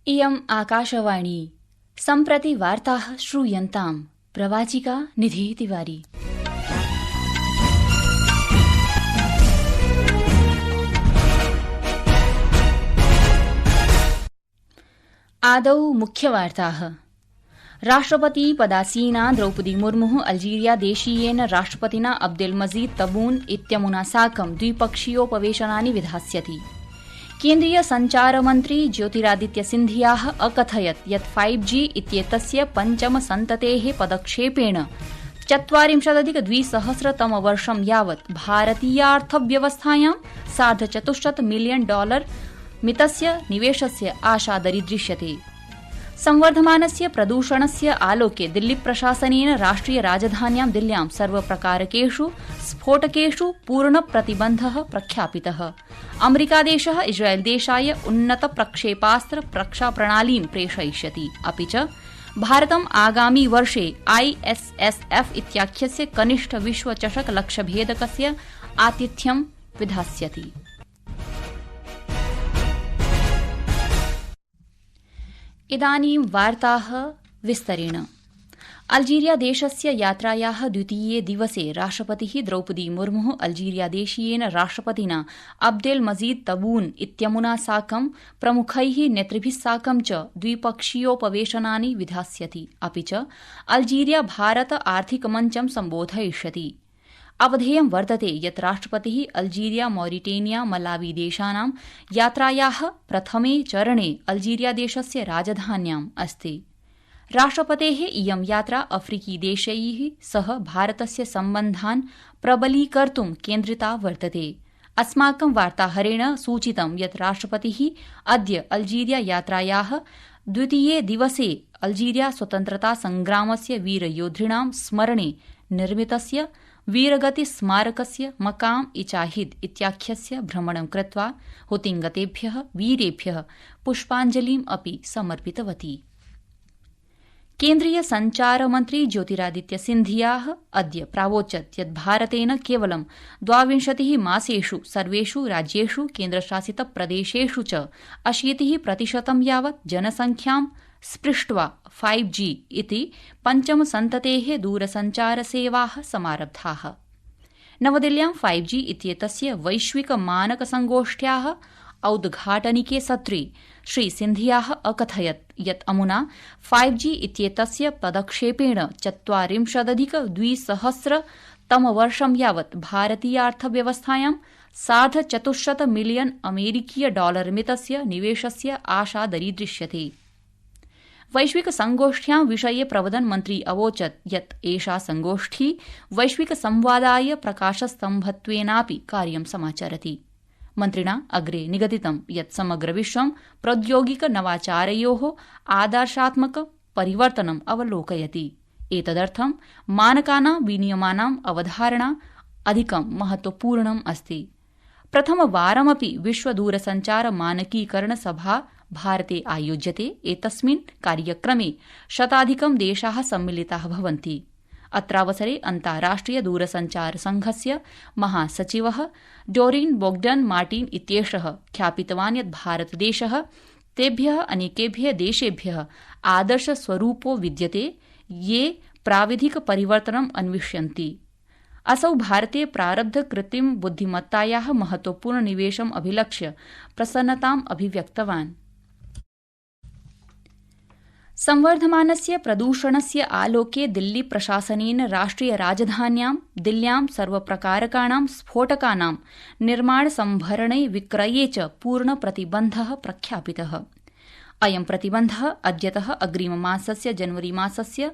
इयम् आकाशवाणी सम्प्रति वार्ताः श्रूयन्ताम् प्रवाचिका निधि तिवारी। आदौ मुख्यवार्ताः। राष्ट्रपति पदासीना द्रौपदी मुर्मुः अल्जीरिया देशीयेन राष्ट्रपतिना अब्देल मजीद तबून इत्यमुना साकं द्विपक्षीयोपवेशनानि विधास्यति। केन्द्रीय सञ्चारमन्त्री ज्योतिरादित्य सिन्धियाः अकथयत् यत् 5G इत्येतस्य पञ्चमसन्ततेः पदक्षेपेण 40,200 यावत् भारतीयार्थव्यवस्थायां $450 मिलियन मितस्य निवेशस्य आशा दरीदृश्यते। संवर्धमानस्य प्रदूषणस्य आलोके दिल्ली प्रशासनेन राष्ट्रिय राजधान्यां दिल्ल्यां सर्वप्रकारकेषु स्फोटकेषु पूर्णप्रतिबन्धः प्रख्यापितः। अमेरिकादेशः इस्राएलदेशाय उन्नतप्रक्षेपास्त्र रक्षाप्रणालीं प्रेषयिष्यति। अपि च भारतम् आगामि वर्षे ISSF इत्याख्यस्य कनिष्ठ विश्वचषक लक्ष्यभेदकस्य आतिथ्यं विधास्यति। इदानीं वार्ताः विस्तरेण। अल्जीरिया देशस्य यात्रायाः द्वितीये दिवसे राष्ट्रपतिः द्रौपदी मुर्मुः अल्जीरिया देशीयेन राष्ट्रपतिना अब्देल मजीद तबून इत्यमुना साकं प्रमुखैः नेतृभिः साकं च द्विपक्षीयोपवेशनानि विधास्यति। अपि च अल्जीरिया भारत आर्थिकमञ्चं सम्बोधयिष्यति। अवधेयं वर्तते यत् राष्ट्रपतिः अल्जीरिया मॉरिटेनिया मलावी देशानां यात्रायाः प्रथमे चरणे अल्जीरिया देशस्य राजधान्याम् अस्ति। राष्ट्रपतेः इयं यात्रा अफ्रीकी देशैः सह भारतस्य सम्बन्धान् प्रबलीकर्तुं केन्द्रिता वर्तते। अस्माकं वार्ताहरेण सूचितं यत् राष्ट्रपतिः अद्य अल्जीरिया यात्रायाः द्वितीये दिवसे अल्जीरिया स्वतन्त्रता संग्रामस्य वीरयोद्धॄणां स्मरणे निर्मितस्य वीरगति स्मारकस्य मकाम इचाहिद इत्याख्यस्य भ्रमणं कृत्वा हुतिंगतेभ्यः वीरेभ्यः पुष्पाञ्जलिम् अपि समर्पितवती। केन्द्रीय सञ्चारमन्त्री ज्योतिरादित्य सिन्धियाः अद्य प्रावोचत् यत् भारतेन केवलं 22 मासेषु सर्वेषु राज्येषु केन्द्रशासितप्रदेशेषु च 80% यावत् जनसंख्यां स्पृष्ट्वा 5G इति पञ्चमसन्ततेः दूरसञ्चारसेवाः समारब्धाः। नवदिल्ल्यां 5G इत्येतस्य वैश्विकमानकसङ्गोष्ठ्याः औद्घाटनिके सत्रे श्रीसिन्धियाः अकथयत् यत् अमुना 5G इत्येतस्य पदक्षेपेण 40,200 यावत् भारतीयार्थव्यवस्थायां $450 मिलियन मितस्य निवेशस्य आशा दरीदृश्यते। वैश्विक संगोष्ठ्यां विषये प्रवदन् मन्त्री अवोचत् यत् एषा संगोष्ठी वैश्विक संवादाय प्रकाशस्तम्भत्वेनापि कार्यं समाचरति। मन्त्रिणा अग्रे निगदितं यत् समग्र विश्वं प्रौद्योगिक नवाचारयोः आदर्शात्मक परिवर्तनम् अवलोकयति। एतदर्थं मानकानां विनियमानाम् अवधारणा अधिकं महत्वपूर्णम् अस्ति। प्रथमवारमपि विश्व दूरसञ्चार मानकीकरण सभा भारते आयोज्यते। एतस्मिन् कार्यक्रमे 100 देशाः सम्मिलिताः भवन्ति। अत्रावसरे अन्ताराष्ट्रिय दूरसञ्चार संघस्य महासचिवः डोरिन बोग्डन मार्टिन इत्येषः ख्यापितवान् यत् भारतदेशः तेभ्यः अनेकेभ्यः देशेभ्यः आदर्शस्वरूपो विद्यते ये प्राविधिक परिवर्तनम् अन्विष्यन्ति। असौ भारते प्रारब्ध कृत्रिम बुद्धिमत्तायाः महत्वपूर्ण निवेशम् अभिलक्ष्य प्रसन्नताम् अभिव्यक्तवान्। संवर्धमानस्य प्रदूषणस्य आलोके दिल्ली प्रशासनेन राष्ट्रिय राजधान्यां दिल्ल्यां सर्वप्रकारकाणां स्फोटकानां निर्माणसम्भरणे विक्रये च पूर्णप्रतिबन्धः प्रख्यापितः। अयं प्रतिबन्धः अद्यतः अग्रिममासस्य जनवरीमासस्य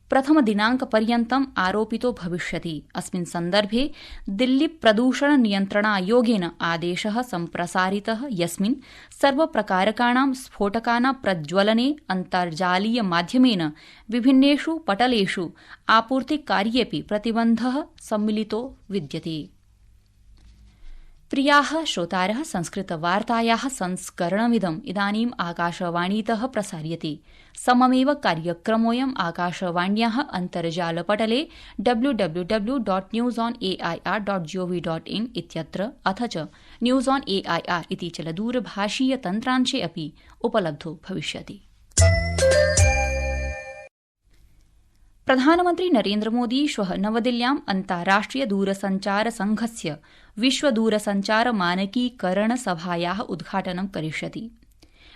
प्रथमदिनाङ्कपर्यन्तम् आरोपितो भविष्यति। अस्मिन् सन्दर्भे दिल्ली प्रदूषण नियन्त्रणायोगेन आदेशः सम्प्रसारितः यस्मिन् सर्वप्रकारकाणां स्फोटकानां प्रज्वलने अन्तर्जालीय माध्यमेन विभिन्नेषु पटलेषु आपूर्तिकार्येऽपि प्रतिबन्धः सम्मिलितो विद्यते। प्रियाः श्रोतारः, संस्कृतवार्तायाः संस्करणमिदम् इदानीम् आकाशवाणीतः प्रसार्यते। सममेव कार्यक्रमोऽयम् आकाशवाण्याः अन्तर्जालपटले www.newsonair.gov.in इत्यत्र अथ च न्यूज़ ऑन एआईआर इति चलदूरभाषीय तन्त्रांशे अपि उपलब्धो भविष्यति। प्रधानमन्त्री नरेन्द्रमोदी श्वः नवदिल्ल्याम् अन्ताराष्ट्रिय दूरसञ्चार संघस्य विश्व दूरसञ्चार मानकीकरण सभायाः उद्घाटनं करिष्यति।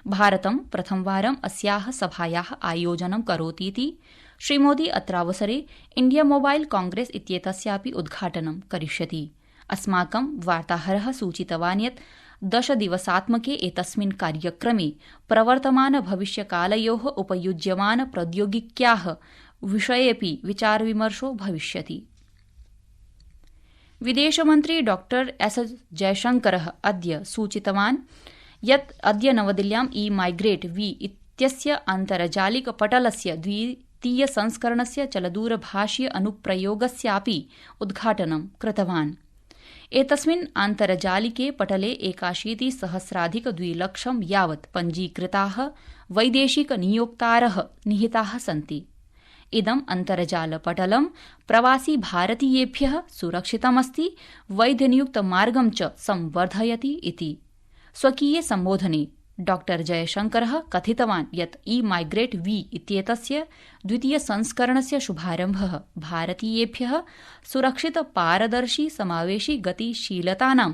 भारतं प्रथमवारम् अस्याः सभायाः आयोजनं करोतीति श्रीमोदी अत्रावसरे इंडिया मोबाइल कांग्रेस इत्येतस्यापि उद्घाटनं करिष्यति। अस्माकं वार्ताहरः सूचितवान् यत् 10 दिवसात्मके एतस्मिन् कार्यक्रमे प्रवर्तमान भविष्यकालयोः उपयुज्यमान प्रौद्योगिक्याः विषयेऽपि विचारविमर्शो भविष्यति। विदेशमन्त्री डॉ एस जयशंकरः अद्य सूचितवान् यत् अद्य नवदिल्ल्याम् ई-माइग्रेट वी इत्यस्य अन्तर्जालिकपटलस्य द्वितीय संस्करणस्य चलदूरभाषीय अनुप्रयोगस्यापि उद्घाटनं कृतवान्। एतस्मिन् अन्तर्जालिके पटले 81,000,200,000 यावत् पञ्जीकृताः वैदेशिकनियोक्तारः निहिताः सन्ति। इदम् अन्तर्जालपटलं प्रवासी भारतीयेभ्यः सुरक्षितमस्ति, वैधनियुक्तमार्गं च संवर्धयति इति। स्वकीये सम्बोधने डॉ जयशंकरः कथितवान् यत् ई-माइग्रेट वी इत्येतस्य द्वितीय संस्करणस्य शुभारम्भः भारतीयेभ्यः सुरक्षित पारदर्शी समावेशी गतिशीलतानां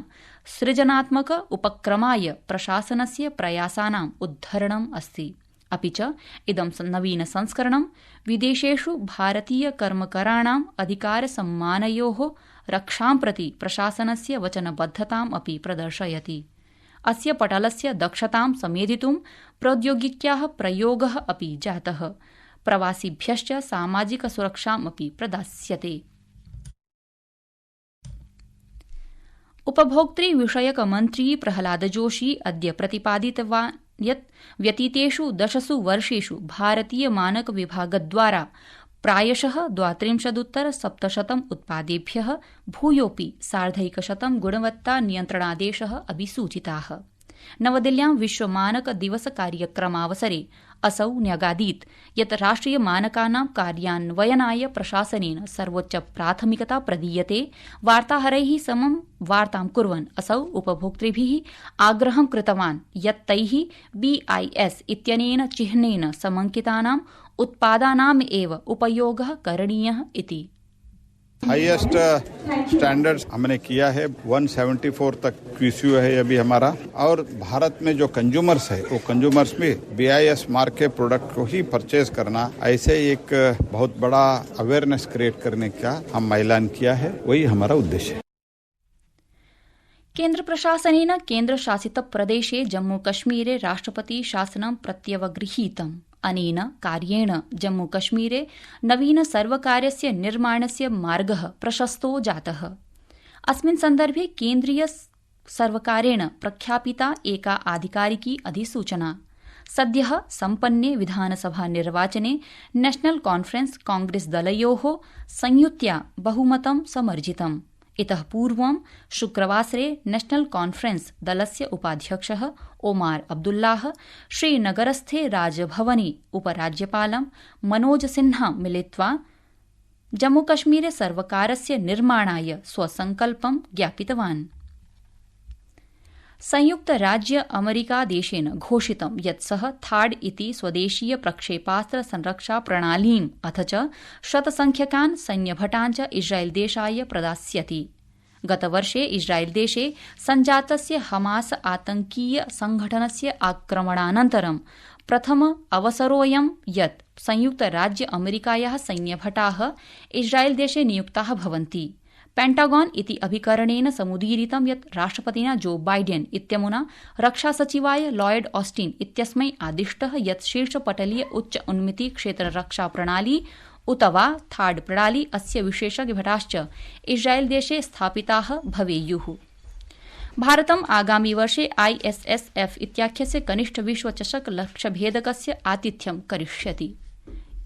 सृजनात्मक उपक्रमाय प्रशासनस्य प्रयासानाम् उद्धरणम् अस्ति। अपि च इदं नवीन संस्करणं विदेशेषु भारतीय कर्मकराणाम् अधिकारसम्मानयोः रक्षां प्रति प्रशासनस्य वचनबद्धताम् अपि प्रदर्शयति। अस्य पटलस्य दक्षतां समेधितुं प्रौद्योगिक्याः प्रयोगः अपि जातः। प्रवासिभ्यश्च सामाजिकसुरक्षाम् अपि प्रदास्यते। उपभोक्तृविषयकमन्त्री प्रह्लादजोशी अद्य प्रतिपादितवान् यत् व्यतीतेषु 10 वर्षेषु भारतीयमानकविभागद्वारा प्रायशः 32,700 उत्पादेभ्यः भूयोऽपि 1,100 गुणवत्तानियन्त्रणादेशः अभिसूचिताः। नवदिल्ल्यां विश्वमानकदिवसकार्यक्रमावसरे असौ न्यगादीत् यत् राष्ट्रियमानकानां कार्यान्वयनाय प्रशासनेन सर्वोच्चप्राथमिकता प्रदीयते। वार्ताहरैः समं वार्तां कुर्वन् असौ उपभोक्तृभिः आग्रहं कृतवान् यत् तैः BIS इत्यनेन चिह्नेन समङ्कितानाम् उत्पादानाम् एव उपयोगः करणीयः इति। हाईएस्ट स्टैंडर्ड्स हमने किया है, 174 तक QCU है अभी हमारा। और भारत में जो कंज्यूमर्स है वो कंज्यूमर्स में BIS मार्क के प्रोडक्ट को ही परचेज करना, ऐसे एक बहुत बड़ा अवेयरनेस क्रिएट करने का हम ऐलान किया है, वही हमारा उद्देश्य है। केन्द्रप्रशासनेन केन्द्रशासितप्रदेशे जम्मूकश्मीरे राष्ट्रपति शासनं प्रत्यवगृहीतम्। अनेन कार्येण जम्मूकश्मीरे नवीन सर्वकारस्य निर्माणस्य मार्गः प्रशस्तो जातः। अस्मिन् सन्दर्भे केन्द्रीय सर्वकारेण प्रख्यापिता एका आधिकारिकी अधिसूचना। सद्यः सम्पन्ने विधानसभा निर्वाचने नेशनल कॉन्फ्रेंस कांग्रेस दलयोः संयुत्या बहुमतं समर्जितम्। इतः पूर्वं शुक्रवासरे नेशनल कॉन्फ्रेंस दलस्य उपाध्यक्षः ओमार अब्दुल्लाह श्रीनगरस्थे राजभवने उपराज्यपालं मनोज सिन्हा मिलित्वा जम्मूकश्मीरे सर्वकारस्य निर्माणाय स्वसंकल्पं ज्ञापितवान्। संयुक्तराज्य अमेरिकादेशेन घोषितं यत् सः थाड इति स्वदेशीय प्रक्षेपास्त्र संरक्षा प्रणालीम् अथ च शतसंख्यकान् सैन्यभटान् च इस्राएलदेशाय प्रदास्यति। गतवर्षे इस्राएलदेशे सञ्जातस्य हमास आतंकीय संघटनस्य आक्रमणानन्तरं प्रथम अवसरोऽयं यत् संयुक्तराज्य अमेरिकायाः सैन्यभटाः इस्राएलदेशे नियुक्ताः भवन्ति। पेंटागन इति अभिकरणेन समुदीरितं यत् राष्ट्रपतिना जो बाइडेन इत्यमुना रक्षासचिवाय लॉयड ऑस्टिन इत्यस्मै आदिष्टः यत् शीर्षपटलीय उच्च उन्मिति क्षेत्र रक्षा प्रणाली उत वा थाड प्रणाली अस्य विशेषज्ञभटाश्च इस्राएलदेशे स्थापिताः भवेयुः। भारतम् आगामि वर्षे ISSF इत्याख्यस्य कनिष्ठ विश्वचषक लक्ष्यभेदकस्य आतिथ्यं करिष्यति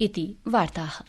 इति वार्ताः।